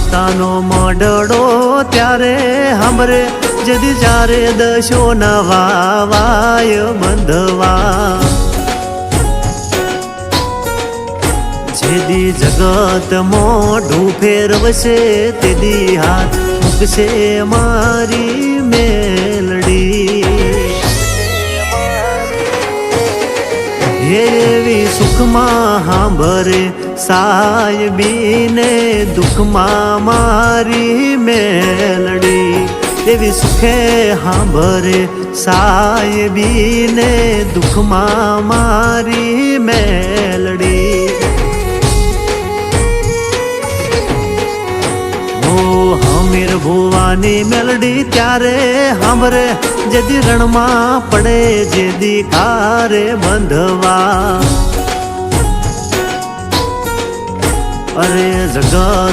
માતાનો મોઢડો ત્યારે સાંભળે જદી જ્યારે દશો નવા વાય બંધવા જેદી જગત મોઢું ફેરવશે તેદી હાથ મૂકશે મારી મેલડી એવી સુખમાં સાંભળે સાહેબીને દુઃખમાં મારી મેલડી એવી સુખે સાંભળે સાહેબીને દુઃખમાં મારી મેલડી હમીર ભુવાની મેલડી ત્યારે સાંભળે જેદી રણમાં પડે જેદી કારે બંધવા અરે જગત